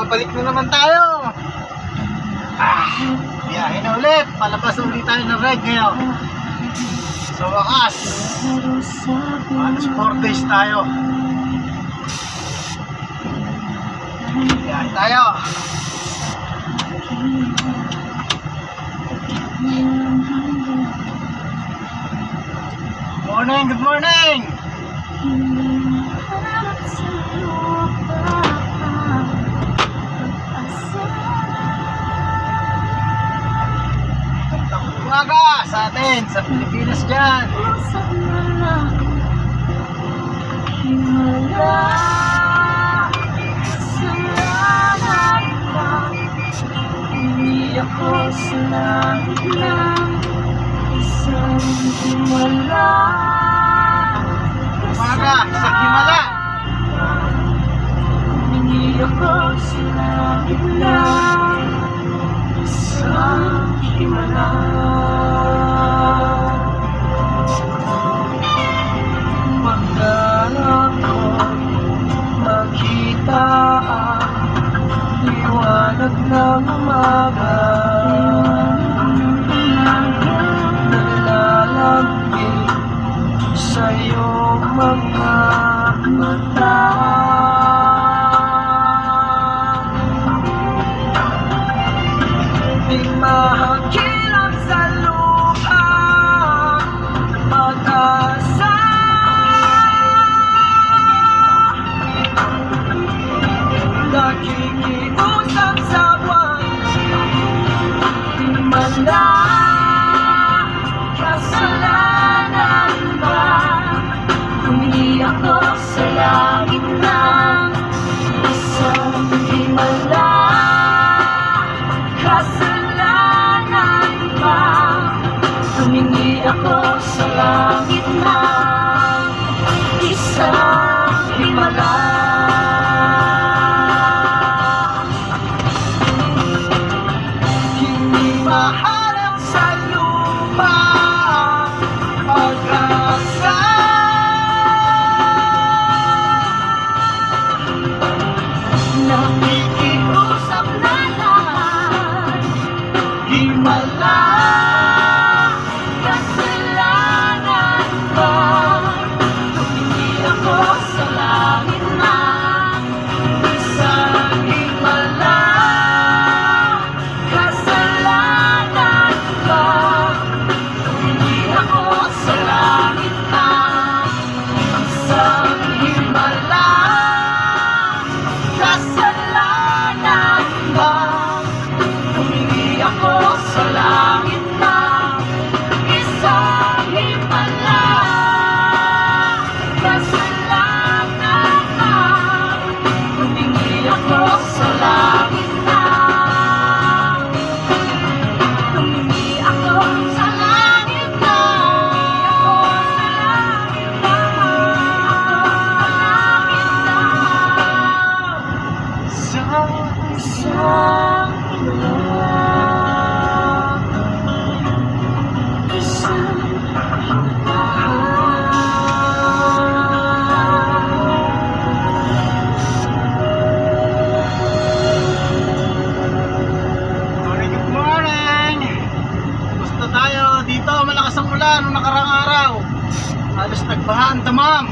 Balik na naman tayo. Biyahe na ulit. Palabas ulit tayo ng ride ngayon. Sa wakas, halos 4 days tayo. Biyahe tayo. Good morning. Umaga sa atin, sa Pilipinas dyan. Ako sa langit ng isang himala. Umaga sa himala. Humingi ako sa langit ng isang himala. Pagdala ko makita ang liwanag ng umaga, naglalambing sa iyong mga mata. Di mahagilap sa lupa pag-asa. Nakikiusap sa buwan, himala, kasalanan ba? Humingi ako sa langit ng isang himala. Kasalanan ba? Humingi ako sa langit ng isang himala. Maharap sa lupa pag-asa. Nakikiusap na lahat, himala, kasalanan ba? Humingi ako sa langit ng isang himala. Nung nakarang araw, halos nagbaha ang damam.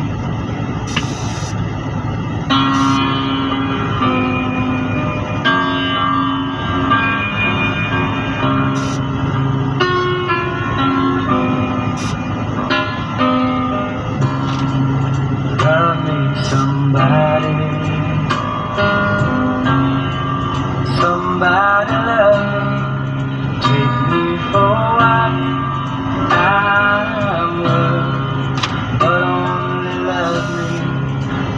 Tell me somebody love me, take me for what I was, but only love me,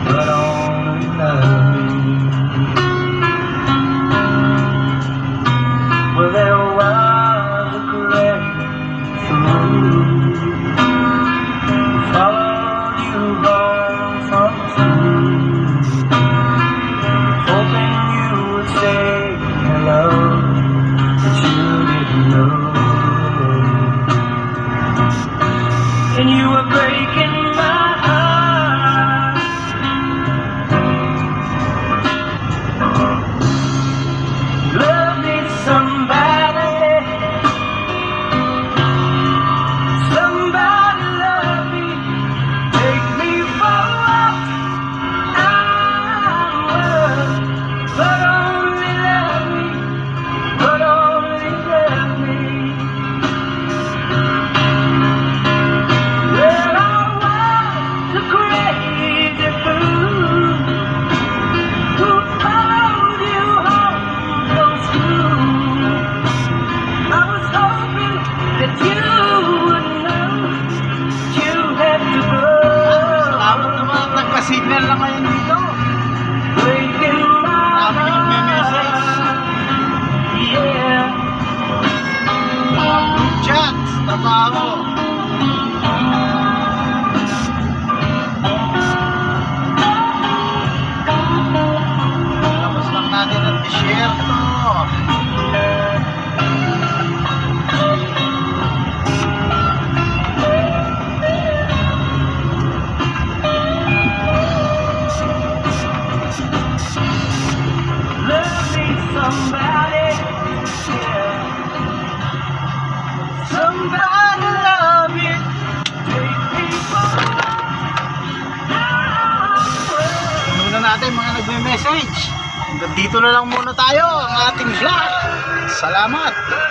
but only love me. Well, there was a great fool who followed you home from school, hoping you would say hello, but you didn't know. And you were breaking my heart. lang ngayon dito. Breaking my Marami nagme-message. yeah. Group chat, trabaho. Labas lang natin ang disyerto. Love me somebody, yeah. Somebody love you. Take people Muna natin mga nagme-message. Hanggang dito na lang muna tayo ang ating vlog. Salamat.